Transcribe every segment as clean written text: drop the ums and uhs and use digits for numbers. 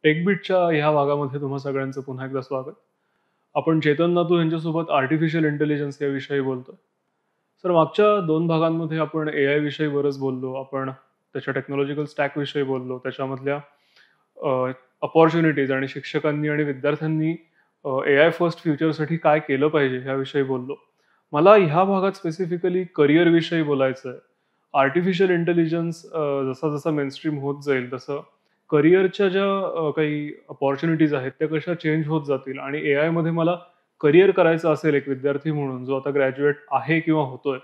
टेकबीटच्या ह्या भागामध्ये तुम्हा सगळ्यांचं पुन्हा एकदा स्वागत. आपण चेतन नातू यांच्यासोबत आर्टिफिशियल इंटेलिजन्स याविषयी बोलतोय. सर, मागच्या 2 भागांमध्ये आपण एआय विषयी बरंच बोललो. आपण त्याच्या टेक्नॉलॉजिकल स्टॅक विषयी बोललो. त्याच्यामधल्या अपॉर्च्युनिटीज आणि शिक्षकांनी आणि विद्यार्थ्यांनी एआय फर्स्ट फ्युचरसाठी काय केलं पाहिजे ह्याविषयी बोललो. मला ह्या भागात स्पेसिफिकली करिअरविषयी बोलायचं आहे. आर्टिफिशियल इंटेलिजन्स जसा जसा मेनस्ट्रीम होत जाईल तसं करिअरच्या ज्या काही अपॉर्च्युनिटीज आहेत त्या कशा चेंज होत जातील आणि एआयमध्ये मला करिअर करायचं असेल एक विद्यार्थी म्हणून जो आता ग्रॅज्युएट आहे किंवा होतोय,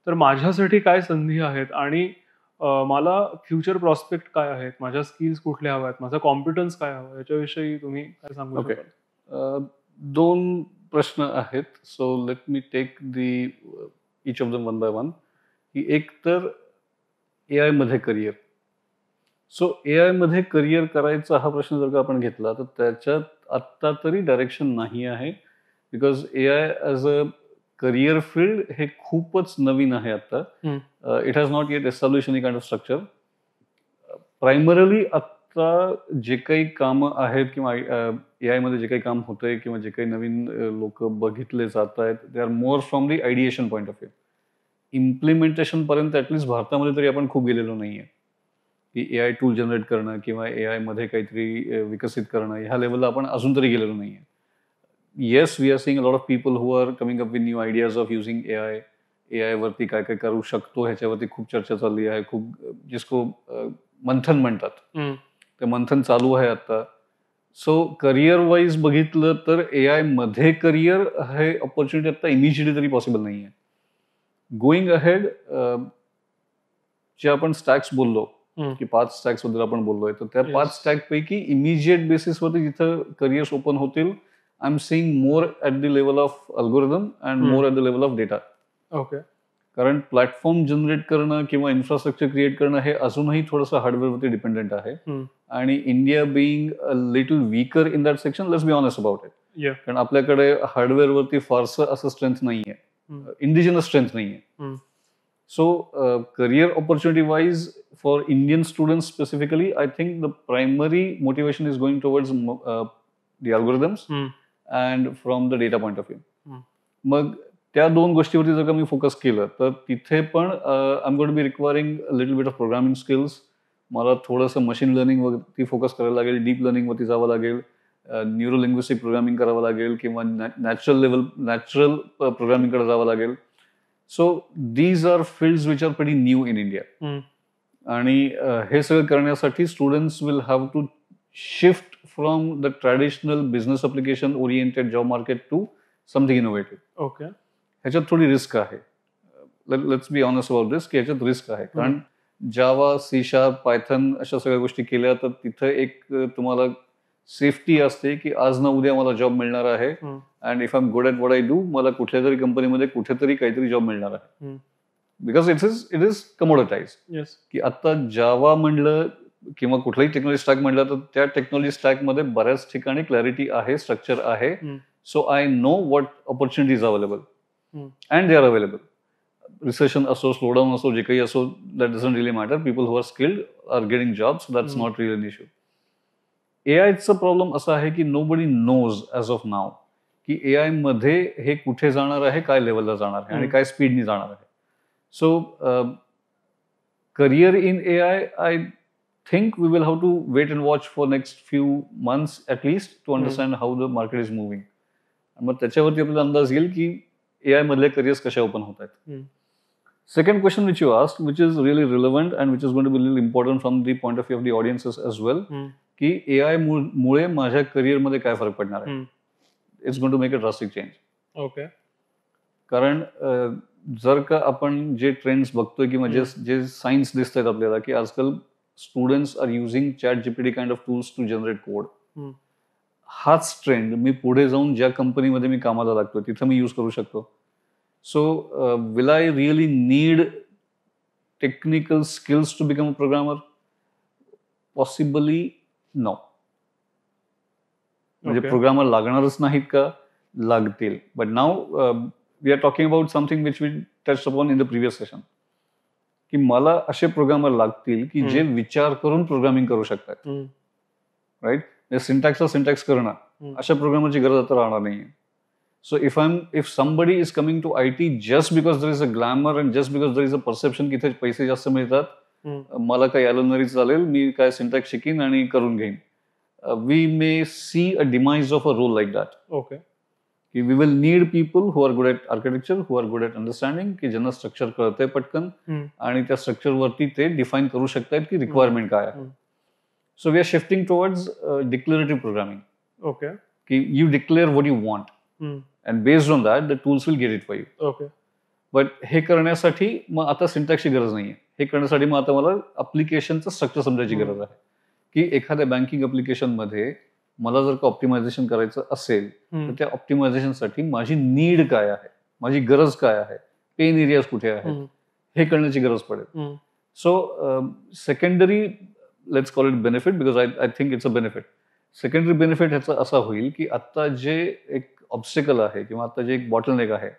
तर माझ्यासाठी काय संधी आहेत आणि मला फ्युचर प्रॉस्पेक्ट काय आहेत, माझ्या स्किल्स कुठल्या हव्या आहेत, माझा कॉम्पिटन्स काय हवा, याच्याविषयी तुम्ही काय सांगू ओके. शकाल? 2 प्रश्न आहेत. So let me take each of them one by one. की एक तर एआय मध्ये करिअर. सो एआय मध्ये करिअर करायचा हा प्रश्न जर का आपण घेतला तर त्याच्यात आत्ता तरी डायरेक्शन नाही आहे. Because AI as a career field हे खूपच नवीन आहे आता. It has not eight establish any kind of structure. Primarily आत्ता जे काही कामं आहेत किंवा एआय मध्ये जे काही काम होतंय किंवा जे काही नवीन लोक बघितले जात आहेत, they are more from the ideation point of view. Implementation पर्यंत ॲटलिस्ट भारतामध्ये तरी आपण खूप गेलेलो नाहीये. की एआय टूल जनरेट करणं किंवा एआय मध्ये काहीतरी विकसित करणं ह्या लेवलला आपण अजून तरी गेलेलो नाहीये. Yes, we are seeing a lot of people who are coming up with new ideas of using AI. AI वरती काय काय करू शकतो ह्याच्यावरती खूप चर्चा चालली आहे. खूप जिसको मंथन म्हणतात, ते मंथन चालू आहे आता. सो करिअर वाईज बघितलं तर एआय मध्ये करिअर हे ऑपॉर्च्युनिटी आता इमिजिएटली तरी पॉसिबल नाहीये. गोईंग अहेड जे आपण स्टॅक्स बोललो की 5 स्टॅक्स बद्दल आपण बोललोय, तर त्या 5 स्टॅक पैकी इमिजिएट बेसिसवरती जिथं करिअर्स ओपन होतील, I am seeing more at the level of algorithm and more at the level of data. Okay. कारण प्लॅटफॉर्म जनरेट करणं किंवा इन्फ्रास्ट्रक्चर क्रिएट करणं हे अजूनही थोडंसं हार्डवेअरवरती डिपेंडंट आहे. आणि India being a little weaker in that section, let's be honest about it. कारण आपल्याकडे हार्डवेअरवरती फारसं असं स्ट्रेंथ नाहीये, इंडिजिनस स्ट्रेंथ नाहीये. So career opportunity wise for Indian students specifically, I think the primary motivation is going towards the algorithms and from the data point of view. मग त्या 2 गोष्टीवरती जर का मी फोकस केलं तर तिथे पण I am going to be requiring a little bit of programming skills. मला थोडंसं मशीन लर्निंग वरती फोकस करायला लागेल, डीप लर्निंग वरती जावं लागेल, न्यूरो लिंग्विस्टिक प्रोग्रामिंग करावं लागेल किंवा नॅचरल प्रोग्रामिंगकडे जावं लागेल. So these are fields which are pretty new in India. आणि हे सगळं करण्यासाठी students will have to shift from the traditional business application oriented job market to something innovative. Okay. ह्याच्यात थोडी रिस्क आहे. Let's be honest about this की ह्याच्यात risk आहे. कारण जावा, सी शार्प, पायथन अशा सगळ्या गोष्टी केल्या तर तिथं एक तुम्हाला सेफ्टी असते की आज ना उद्या मला जॉब मिळणार आहे. And if I am good at what I do, मला कुठल्या तरी कंपनीमध्ये कुठेतरी काहीतरी जॉब मिळणार आहे. Because it is commoditise. की आता जावा म्हणलं किंवा कुठलाही टेक्नॉलॉजी स्टॅक म्हणलं तर त्या टेक्नॉलॉजी स्टॅकमध्ये बऱ्याच ठिकाणी क्लॅरिटी आहे, स्ट्रक्चर आहे. So I know what opportunities available and they are available. Recession असो, स्लोडाऊन असो, जे काही असो, that doesn't really matter. People who are skilled are getting jobs. That's not real an issue. एआयचा प्रॉब्लेम असा आहे की nobody knows as of now की एआय मध्ये हे कुठे जाणार आहे, काय लेवलला जाणार आहे आणि काय स्पीडनी जाणार आहे. So career in AI, I think we will have to wait and watch for next few months at least to understand how the market is moving. मग त्याच्यावरती आपल्याला अंदाज येईल की एआय मधले करिअर्स कशा ओपन होत आहेत. Second question which you asked, which is really relevant and which is going to be really important from the point of view of the audiences as well, की एआय मुळे माझ्या करिअरमध्ये काय फरक पडणार आहे. It's going to make a drastic change. Okay. कारण जर का आपण जे ट्रेंड्स बघतोय किंवा जे सायन्स दिसत आहेत आपल्याला की आजकाल students are using chat GPT kind of tools to generate code. हाच ट्रेंड मी पुढे जाऊन ज्या कंपनीमध्ये मी कामाला लागतो तिथं मी यूज करू शकतो. So, will I really need technical skills to become a programmer? Possibly, no. म्हणजे प्रोग्रामर लागणारच नाहीत का? लागतील. But now we are talking about something which we touched upon in the previous session. की मला असे प्रोग्रामर लागतील की जे विचार करून प्रोग्रामिंग करू शकतात. राईट. सिंटॅक्स करणं अशा प्रोग्रामरची गरज आता राहणार नाहीये. So if somebody is coming to IT just because there is a glamour and just because there is a perception की इथे पैसे जास्त मिळतात, मला काही आलं नाही चालेल, मी काय सिंटॅक्स शिकीन आणि करून घेईन, we may see a demise of a role like that. Okay. की we will need people who are good at architecture, who are good at understanding, की ज्यांना स्ट्रक्चर कळतंय पटकन आणि त्या स्ट्रक्चरवरती ते डिफाईन करू शकतात की रिक्वायरमेंट काय आहे. So we are shifting towards declarative programming. Okay. की you declare what you want and based on that the tools will get it for you. Okay. But हे करण्यासाठी मग आता सिंटॅक्सची गरज नाहीये. हे करण्यासाठी मग आता मला अप्लिकेशनचं स्ट्रक्चर समजायची गरज आहे. की एखाद्या बँकिंग ऍप्लिकेशनमध्ये मला जर का ऑप्टिमायझेशन करायचं असेल तर त्या ऑप्टिमायझेशनसाठी माझी नीड काय आहे, माझी गरज काय आहे, पेन एरियाज कुठे आहेत, हे कळण्याची गरज पडेल. So secondary let's call it benefit because I think it's a benefit. Secondary benefit ह्याचा असा होईल की आता जे एक ऑब्स्टिकल आहे किंवा आता जे एक बॉटलनेक आहे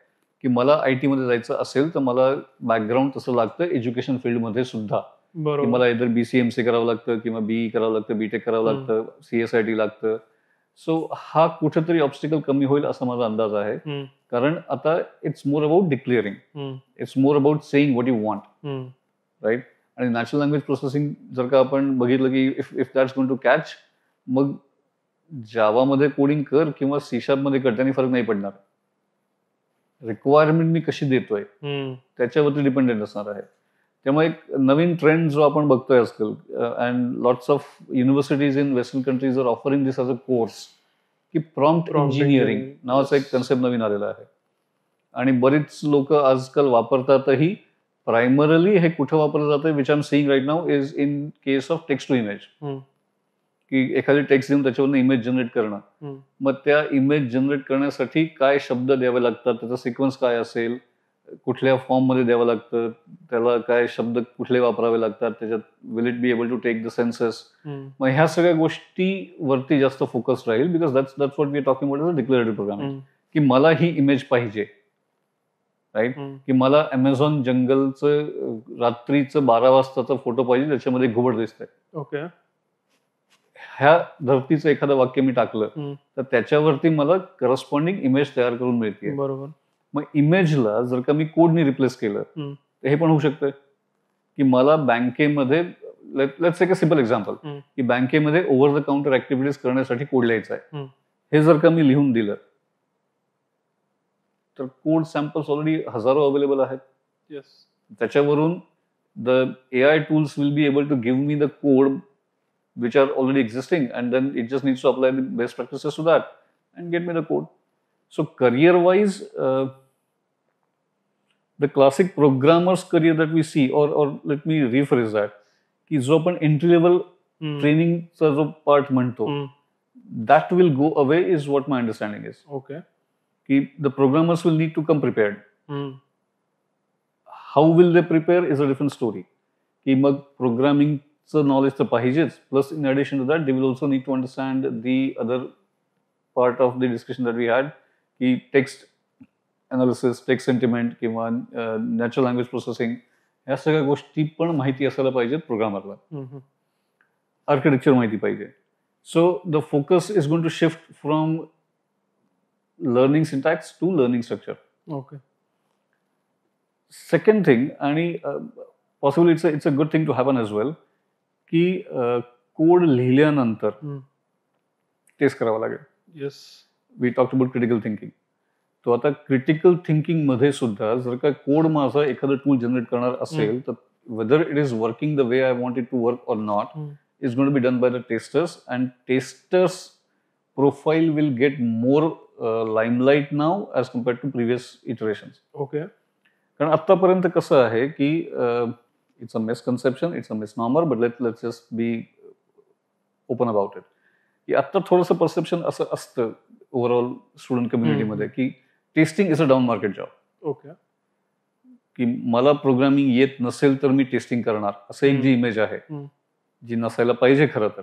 की मला IT मध्ये जायचं असेल तर मला बॅकग्राऊंड तसं लागतं एज्युकेशन फील्डमध्ये सुद्धा. की मला इतर BCMC करावं लागतं किंवा BE करावं लागतं, BTech करावं लागतं, CSIT लागतं. सो हा कुठेतरी ऑब्स्टिकल कमी होईल असा माझा अंदाज आहे. कारण आता it's more about declaring, it's more about saying what you want, right. आणि नॅचरल लँग्वेज प्रोसेसिंग जर का आपण बघितलं की if that's going to catch, मग जावामध्ये कोडिंग कर किंवा C# मध्ये कर, त्याने फरक नाही पडणार. रिक्वायरमेंट मी कशी देतोय त्याच्यावरती डिपेंडेंट असणार आहे. त्यामुळे एक नवीन ट्रेंड जो आपण बघतोय आजकाल, and lots of universities in western countries are offering this as a course, की प्रॉम्प्ट इंजिनिअरिंग नावाचा एक कन्सेप्ट नवीन आलेला आहे. आणि बरीच लोक आजकाल वापरतातही. प्रायमरली हे कुठं वापरलं जातं which I am seeing right now is in case of text to image. की एखादी टेक्स्ट देऊन त्याच्यावरून इमेज जनरेट करणं. मग त्या इमेज जनरेट करण्यासाठी काय शब्द द्यावे लागतात, त्याचा सिक्वेन्स काय असेल, कुठल्या फॉर्म मध्ये द्यावं लागतं, त्याला काय शब्द कुठले वापरावे लागतात, त्याच्यात will it be able to take the senses. मग ह्या सगळ्या गोष्टीवरती जास्त फोकस राहील because that's what we are talking about declarative programming. की मला ही इमेज पाहिजे, राईट. की मला अमेझॉन जंगलचं रात्रीचं 12 वाजताचा फोटो पाहिजे त्याच्यामध्ये घुबड दिसतंय. ओके. ह्या धर्तीचं एखादं वाक्य मी टाकलं तर त्याच्यावरती मला करस्पॉन्डिंग इमेज तयार करून मिळते. बरोबर. मग इमेजला जर का मी कोडनी रिप्लेस केलं तर हे पण होऊ शकतं की मला बँकेमध्ये, let's take a simple example, की बँकेमध्ये ओव्हर द काउंटर ऍक्टिव्हिटीज करण्यासाठी कोड लिहायचा आहे. हे जर का मी लिहून दिलं तर कोड सॅम्पल्स ऑलरेडी हजारो अवेलेबल आहेत. त्याच्यावरून the AI tools will be able to give me the code which are already existing, and then it just needs to apply the best practices to that and get me the code. So career-wise, the classic programmer's career that we see, or let me rephrase that, की जो आपण entry level ट्रेनिंगचा जो part म्हणतो, that will go away is what my understanding is. Okay. की the programmers will need to come prepared. How will they prepare is a different story. की मग programming knowledge तर पाहिजेच, plus in addition to that they will also need to understand the other part of the discussion that we had, की text analysis, text sentiment किंवा natural language processing, ह्या सगळ्या गोष्टी पण माहिती असायला पाहिजेत प्रोग्रामरला. आर्किटेक्चर माहिती पाहिजे. So the focus is going to shift from learning syntax to learning structure. Okay. Second thing, आणि possibly it's a good thing to happen as well, की कोड लिहिल्यानंतर टेस्ट करावं लागेल. Yes. We talk about critical thinking. तो आता critical thinking मध्ये सुद्धा जर का कोड माझा एखादं टूल जनरेट करणार असेल तर whether it is working the way I want it to work or not is going to be done by the testers, and testers profile will get more limelight now as compared to previous iterations. Okay. कारण आतापर्यंत कसं आहे की it's a misconception, it's a misnomer, but let's just be open about it. की आता थोडंसं perception असं असतं ओव्हरऑल स्टुडंट कम्युनिटीमध्ये की testing is a down market job. Okay. की मला प्रोग्रामिंग येत नसेल तर मी टेस्टिंग करणार, असं एक जी इमेज आहे जी नसायला पाहिजे खरं तर,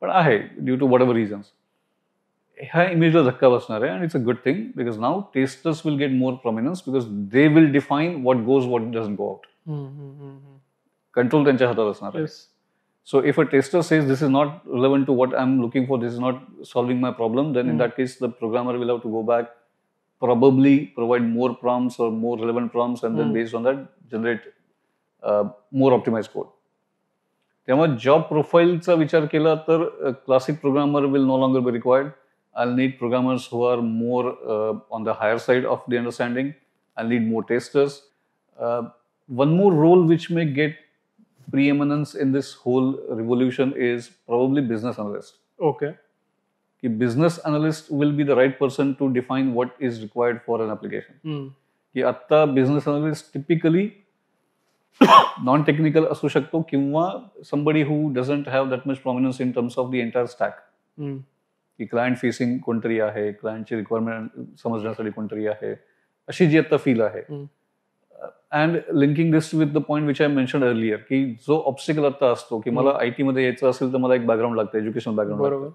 पण आहे due to whatever reasons. ह्या इमेजला धक्का बसणार आहे, आणि it's a good thing because now testers will get more prominence because they will define what goes what doesn't go out. Control त्यांच्या हातात असणार आहे. So if a tester says this is not relevant to what I'm looking for, this is not solving my problem, then in that case the programmer will have to go back, probably provide more prompts or more relevant prompts, and then based on that generate more optimized code. त्यामुळे job प्रोफाईलचा विचार केला तर classic programmer will no longer be required. I'll need programmers who are more on the higher side of the understanding. I'll need more testers. One more role which may get preeminence in this whole revolution is probably business analyst. Okay. Business analyst will be the right person to define what is required for an application. Atta business analyst typically non-technical असू शकतो किंवा somebody who doesn't have that much prominence in terms of the entire stack. की client facing कोणतरी आहे, क्लायंटची requirement समजण्यासाठी कोणतरी आहे, अशी जी आता फील आहे. And linking this with the point which I mention earlier, की जो ऑब्स्टिकल आता असतो की मला आयटी मध्ये यायचं असेल तर मला एक बॅकग्राऊंड लागतं, एज्युकेशनल बॅकग्राऊंड.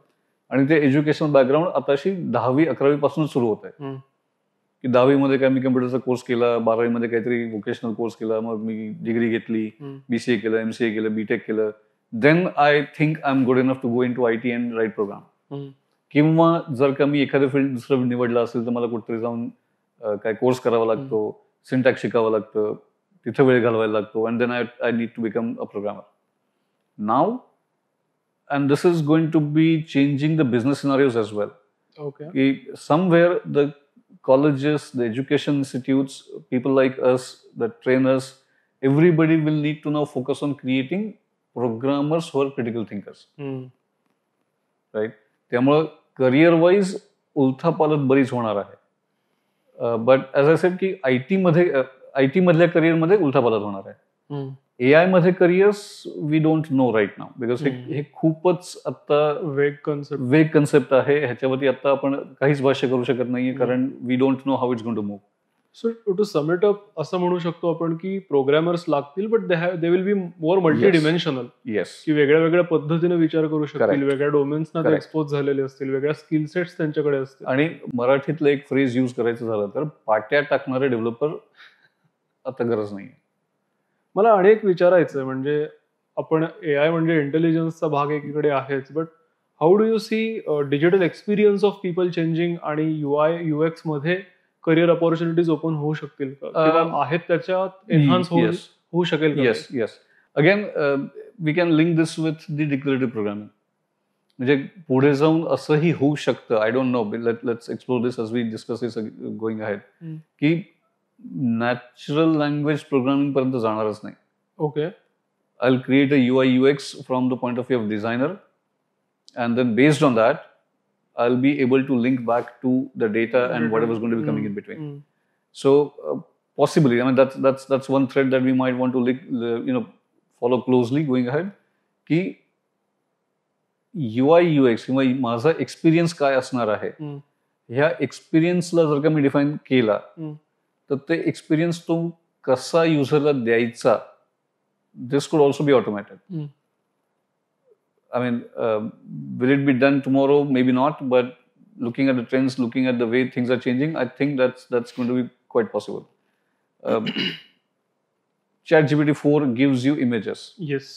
आणि ते एज्युकेशनल बॅकग्राऊंड आताशी 10वी-11वी पासून सुरू होत आहे. की 10वी मध्ये काय मी कम्प्युटरचा कोर्स केला, 12वी मध्ये काहीतरी वोकेशनल कोर्स केला, मग मी डिग्री घेतली, BCA केलं, MCA केलं, BTech केलं, then I think I am good enough to go into IT and write program. किंवा जर का मी एखादं फील्ड दुसरं निवडलं असेल तर मला कुठेतरी जाऊन काय कोर्स करावा लागतो, सिंटॅक्स शिकावं लागतं, तिथे वेळ घालवायला लागतो, and then I need to become a programmer. Now and this is going to be changing the business scenarios as well. Okay. Somewhere the colleges, the education institutes, people like us, the trainers, everybody will need to now focus on creating programmers who are critical thinkers. Right? त्यामुळे career wise उलथापालथ बरीच होणार आहे. But as I said की IT मधल्या career मध्ये उलथापालथ होणार आहे. AI मध्ये careers we don't know right now, because हे खूपच आता वेग कन्सेप्ट आहे. ह्याच्यावरती आता आपण काहीच भाष्य करू शकत नाहीये, कारण we don't know how it's going to move. So to sum it up असं म्हणू शकतो आपण की प्रोग्रॅमर्स लागतील, but they will be more multi dimensional. Yes. की वेगळ्या वेगळ्या पद्धतीने विचार करू शकतील, वेगळ्या डोमेन्सना ते एक्सपोज झालेले असतील, वेगळ्या स्किल सेट्स त्यांच्याकडे असतील. आणि मराठीतलं एक फ्रेज यूज करायचं झालं तर पाट्या टाकणारे डेव्हलपर आता गरज नाही. मला अनेक विचारायचं आहे, म्हणजे आपण AI म्हणजे इंटेलिजन्सचा भाग एकीकडे आहेच, but how do you see digital experience of people changing आणि UI UX मध्ये करिअर ऑपॉर्च्युनिटीज ओपन होऊ शकतील का, किंवा आहेत त्याच्यात एनहान्स होऊ शकेल का? Yes yes. Again we can link this with the declarative programming. म्हणजे पुढे जाऊन असंही होऊ शकतं, I don't know, let's explore this as we discuss this going ahead, की नॅचरल लँग्वेज प्रोग्रामिंग पर्यंत जाणारच नाही. Okay. I will create a UI UX from the point of view of designer, and then based on that I'll be able to link back to the data and whatever is going to be coming in between. So possibly, I mean that's one thread that we might want to follow closely going ahead. की UI UX किंवा माझा experience काय असणार आहे, ह्या एक्सपिरियन्सला जर का मी define केला तर ते एक्सपिरियन्स तो कसा युजरला द्यायचा, दिस कुड also be automated. I mean, will it be done tomorrow? Maybe not. But looking at the trends, looking at the way things are changing, I think that's going to be quite possible. ChatGPT-4 gives you images. Yes.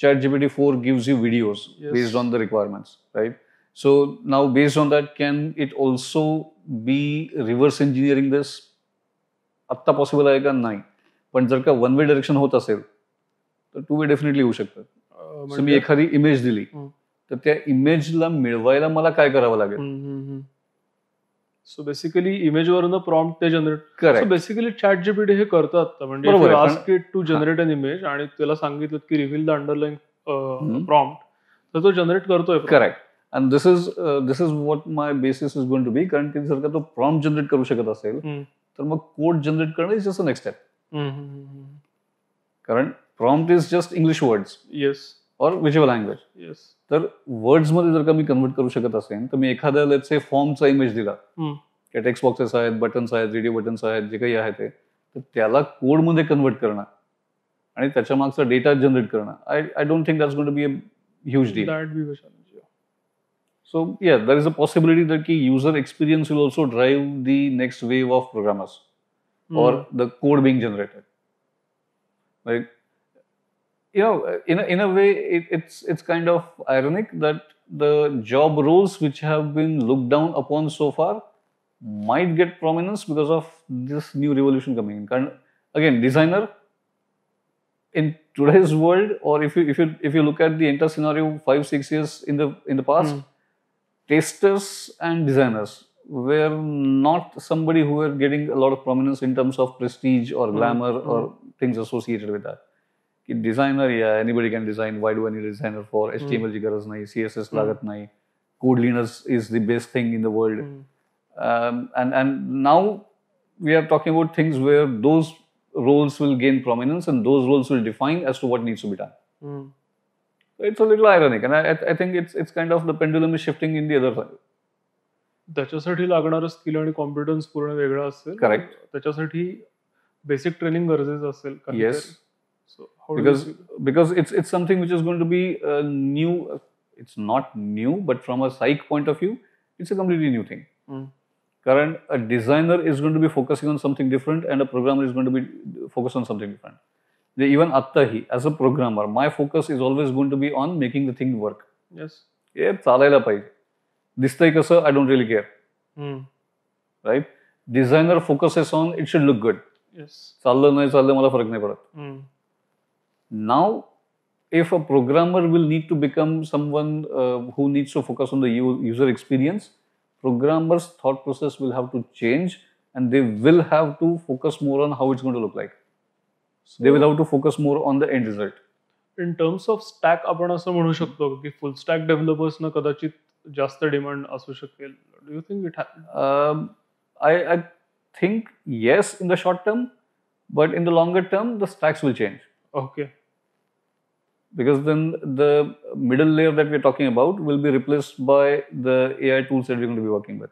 ChatGPT-4 gives you videos based on the requirements, right? So now, based on that, can it also be reverse engineering this? आत्ता possible आहे का? नाही. पण जर का one way direction होत असेल तर two way definitely होऊ शकतं. मी एखादी इमेज दिली तर त्या इमेजला मिळवायला मला काय करावं लागेल? सो बेसिकली इमेजवरून प्रॉम्प्ट ते जनरेट करायचं. सो बेसिकली ChatGPT हे करतात, म्हणजे ask it to generate an image आणि त्याला सांगितलं की रिव्हील द अंडरलाईन प्रॉम्प्ट, तर तो जनरेट करतोय. Correct. And this is what my basis is going to be. कारण की जर का तो प्रॉम्प्ट जनरेट करू शकत असेल तर मग कोड जनरेट करणं is just a next step. कारण prompt is just English words. Yes. और विचेवर लँग्वेज. येस. तर वर्ड्स मध्ये जर का मी कन्वर्ट करू शकत असेल तर मी एखाद्या लेट्स से फॉर्मचा इमेज दिला, टेक्स्ट बॉक्सेस आहेत, बटन्स आहेत, रेडिओ बटन्स आहेत, जे काही आहे ते, तर त्याला कोड मध्ये कन्वर्ट करणं आणि त्याच्या मागचा डेटा जनरेट करणं, I don't think that's going to be a huge deal. So yeah, there is a possibility that ki user experience will also drive the next wave of programmers or the code being generated. Like in a way, it's kind of ironic that the job roles which have been looked down upon so far might get prominence because of this new revolution coming in. And again, designer in today's world, or if you look at the entire scenario 5-6 years in the past, testers and designers were not somebody who were getting a lot of prominence in terms of prestige or glamour or things associated with that. Designer, yeah, anybody can design. Why do I need a designer for? HTML की गरज नहीं, CSS लागत नहीं, code leaders is the best thing in the world. And now we are talking about things where those roles will gain prominence and those roles will define as to what needs to be done. So it's a little ironic, and I think it's kind of the pendulum is shifting in the other side. त्याच्यासाठी लागणारं skill आणि competence पूर्ण वेगळं असेल. Correct. त्याच्यासाठी basic training गरजेचं असेल. Yes. Because it's something which is going to be new. It's not new, but from a psych point of view, it's a completely new thing. Current a designer is going to be focusing on something different, and a programmer is going to be focused on something different. Even attahi, as a programmer, my focus is always going to be on making the thing work. Yes. Yeah, चालायला पाहिजे. दिसतंय कसं, I don't really care. Right? Designer focuses on it should look good. Yes. चाललं नाही चाललं मला फरक नाही पडत. Now, if a programmer will need to become someone who needs to focus on the user experience, programmers' thought process will have to change, and they will have to focus more on how it's going to look like. So, they will have to focus more on the end result. In terms of stack, आपण असं म्हणू शकतो की full stack developers ना कदाचित जास्त demand असू शकेल. Do you think it happens? I think yes in the short term, but in the longer term, the stacks will change. Okay. Because then the middle layer that we're talking about will be replaced by the AI tools that we're going to be working with.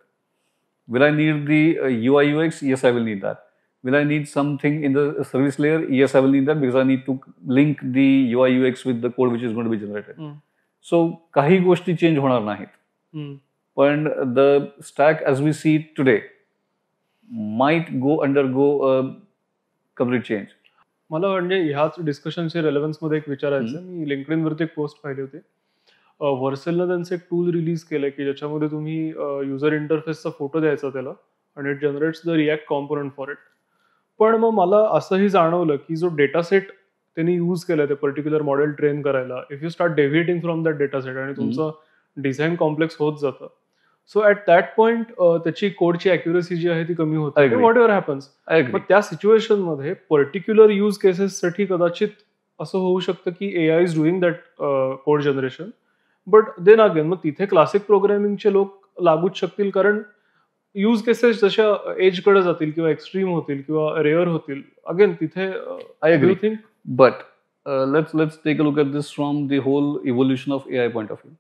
Will I need the UI UX? Yes, I will need that. Will I need something in the service layer? Yes, I will need that because I need to link the UI UX with the code which is going to be generated. So, काही गोष्टी change होणार नाहीत. पण the stack as we see it today might undergo a complete change. मला म्हणजे ह्याच डिस्कशनच्या रेलेव्हन्समध्ये एक विचारायचं. मी लिंक्डइनवरती एक पोस्ट पाहिली होती. वर्सेलनं त्यांचं एक टूल रिलीज केलंय की ज्याच्यामध्ये तुम्ही युजर इंटरफेसचा फोटो द्यायचा त्याला आणि it generates the react component for it. पण मग मला असंही जाणवलं की जो डेटा सेट त्यांनी यूज केलाय ते पर्टिक्युलर मॉडेल ट्रेन करायला, if you start deviating from that data set आणि तुमचं डिझाईन कॉम्प्लेक्स होत जातं, सो ॲट दॅट पॉइंट त्याची कोडची अॅक्युरेसी जी आहे ती कमी होते. What ever happens. मग त्या सिच्युएशन मध्ये पर्टिक्युलर यूज केसेससाठी कदाचित असं होऊ शकतं की AI is doing that code generation, but then again मग तिथे क्लासिक प्रोग्रामिंगचे लोक लागूच शकतील, कारण यूज केसेस जशा एजकडे जातील किंवा एक्स्ट्रीम होतील किंवा रेअर होतील. अगेन तिथे I agree. Think but let's take a look at this from the whole evolution of AI point of view.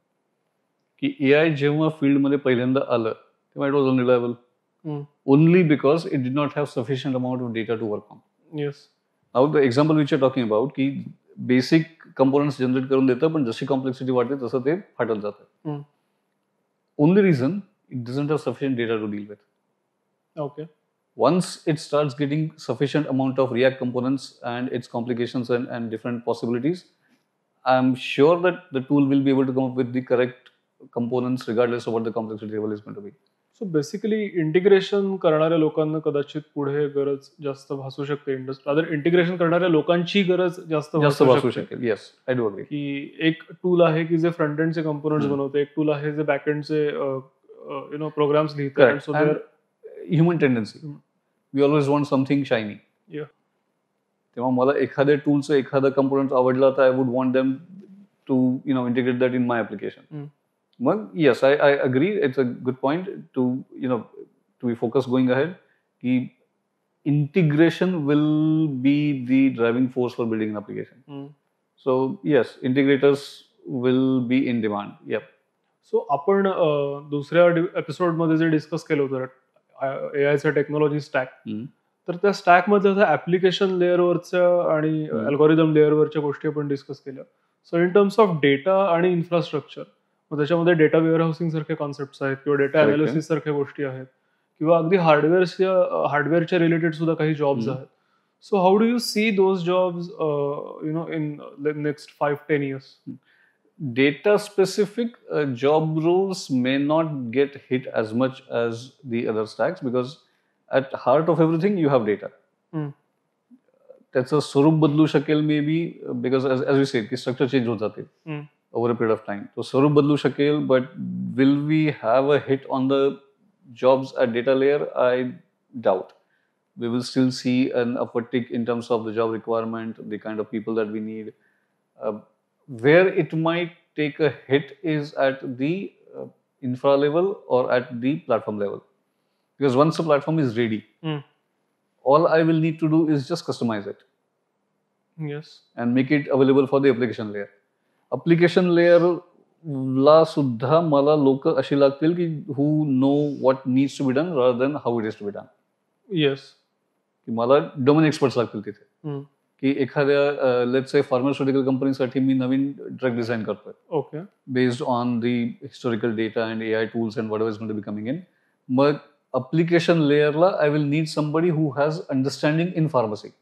की एआय जेव्हा फील्डमध्ये पहिल्यांदा आलं तेव्हा it was unreliable only because it did not have sufficient amount of data to work on. Yes. Now the example which are talking about की basic components generate करून देतं, पण जशी कॉम्प्लेक्सिटी वाढते तसं ते फाटत जातं. Only reason it doesn't have sufficient data to deal with. Okay. Once it starts getting sufficient amount of React components and its complications and different possibilities, I'm sure that the tool will be able to come up with the correct components regardless of what the complexity level is going to be. So basically integration करणाऱ्या लोकांना कदाचित पुढे गरज जास्त भासू शकते. Integration करणाऱ्या लोकांची गरज जास्त भासू शकेल. Yes, I do agree. की एक टूल आहे की जे फ्रंट एंडचे कंपोनंट्स बनवते, एक टूल आहे जे बॅक एंडचे प्रोग्राम्स लिहितात. So there human tendency, we always want something shiny. तेव्हा मला एखाद्या टूलचं एखादा कंपोनंट आवडला तर I would want them to integrate that in my application. मग yes, I agree, it's a good point to be focus going ahead की integration will be the driving force for building an application. So yes, integrators will be in demand. Yep. सो आपण दुसऱ्या एपिसोडमध्ये जे discuss केलं होतं एआयचं technology stack, तर त्या स्टॅकमधल्या ऍप्लिकेशन लेअरवरच्या आणि अल्गोरिदम लेअरवरच्या गोष्टी आपण डिस्कस केल्या. So in terms of data आणि इन्फ्रास्ट्रक्चर, मग त्याच्यामध्ये डेटा वेअरहाऊसिंग सारखे कॉन्सेप्ट्स आहेत किंवा डेटा अनालिसिस सारख्या गोष्टी आहेत किंवा अगदी हार्डवेअरच्या रिलेटेड सुद्धा काही जॉब्स आहेत. So how do you see those jobs, in the next 5-10 years? Data specific job roles may not get hit as much as the other stacks because at heart of everything you have data. त्याचं स्वरूप बदलू शकेल maybe because as we said की structure change होत जाते over a period of time. तो स्वरूप बदलू शकेल but will we have a hit on the jobs at data layer? I doubt. We will still see an uptick in terms of the job requirement, the kind of people that we need. Where it might take a hit is at the infra level or at the platform level. Because once the platform is ready, all I will need to do is just customize it. Yes. And make it available for the application layer. Application layer ला सुद्धा मला लोक अशी लागतील की who know what needs to be done rather than how it is to be done. Yes. की मला domain experts लागतील तिथे. की एखाद्या लेट्स से फार्मास्युटिकल कंपनीसाठी मी नवीन ड्रग डिझाईन करतोय. Okay. Based on the historical data and AI tools and whatever is going to be coming in. मग application layerला I will need somebody who has understanding in pharmacy,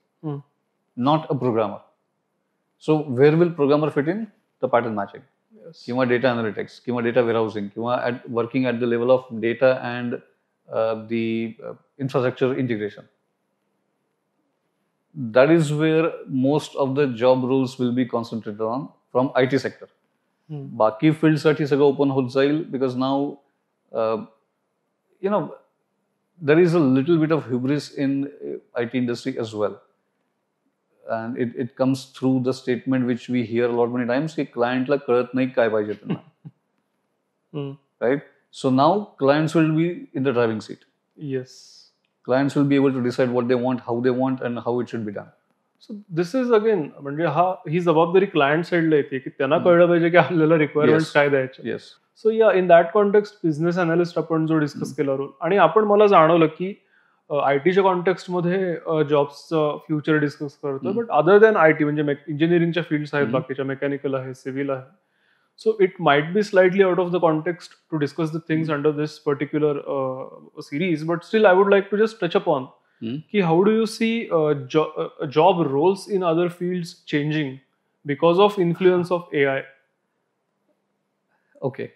not a programmer. So where will programmer fit in? The pattern matching. किंवा data analytics किंवा data warehousing किंवा working at the level of data and the infrastructure integration. That is where most of the job roles will be concentrated on from IT sector. बाकी फील्डसाठी सगळं open होत जाईल because now there is a little bit of hubris in IT industry as well. And it comes through the statement which we hear a lot many times की client ला कळत नाही काय पाहिजे त्यांना. Right? So now clients will be in the driving seat. Yes. Clients will be able to decide what they want, how they want and how it should be done. So this is again म्हणजे ही जबाबदारी client साइडला येते की त्यांना कळलं पाहिजे की आपल्याला रिक्वायरमेंट काय द्यायचे. Yes. सो या in that context business analyst आपण जो डिस्कस केला रोल आणि आपण मला जाणवलं की आयटीच्या कॉन्टेक्स्टमध्ये जॉब्सचं फ्युचर डिस्कस करतो बट अदर दॅन IT म्हणजे इंजिनिअरिंगच्या फील्ड्स आहेत बाकीच्या मेकॅनिकल आहे सिव्हिल आहे. So it might be slightly out of the context to discuss the things under this particular series but still I would like to just touch upon की how do you see job roles in other fields changing because of influence of AI? Okay.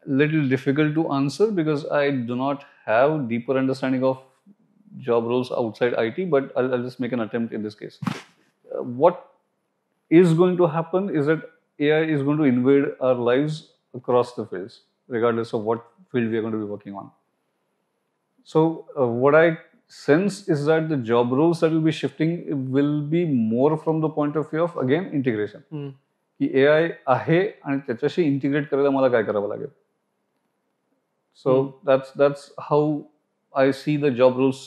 Little difficult to answer because I do not have deeper understanding of job roles outside IT, but I'll just make an attempt in this case. What is going to happen is that AI is going to invade our lives across the fields, regardless of what field we are going to be working on. So what I sense is that the job roles that will be shifting will be more from the point of view of, again, integration. की AI आहे आणि त्याच्याशी integrate करायला मला काय करावं लागेल. So that's how I see the job roles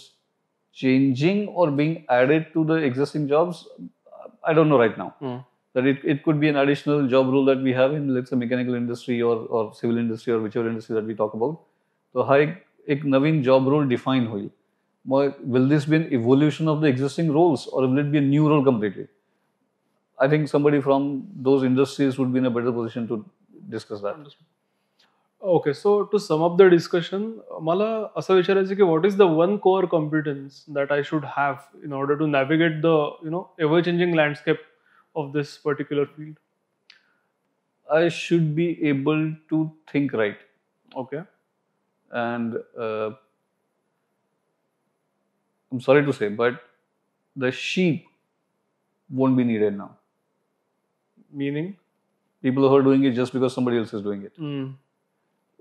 changing or being added to the existing jobs. I don't know right now. That it could be an additional job role that we have in, let's say, mechanical industry or civil industry or whichever industry that we talk about. So हा एक नवीन job role define होईल. मग will this be an evolution of the existing roles or will it be a new role completely? I think somebody from those industries would be in a better position to discuss that. Okay, so to sum up the discussion, मला असं विचारायचं की what is the one core competence that I should have in order to navigate the ever-changing landscape of this particular field? I should be able to think right. Okay. And I'm sorry to say, but the sheep won't be needed now. Meaning? People who are doing it just because somebody else is doing it.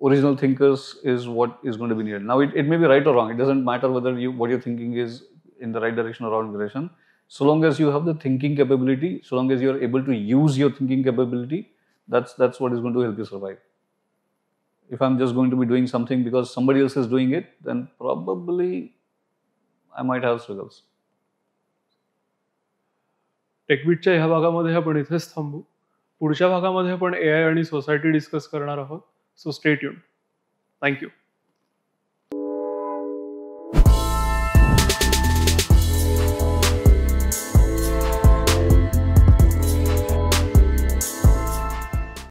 Original thinkers is what is going to be needed. Now, it may be right or wrong. It doesn't matter whether what you're thinking is in the right direction or wrong direction. So long as you have the thinking capability, so long as you're able to use your thinking capability, that's what is going to help you survive. If I'm just going to be doing something because somebody else is doing it, then probably I might have struggles. टेकबिटच्या ह्या भागामध्ये आपण इथेच थांबू. पुढच्या भागामध्ये आपण AI आणि society discuss करणार आहोत. So stay tuned. थँक्यू.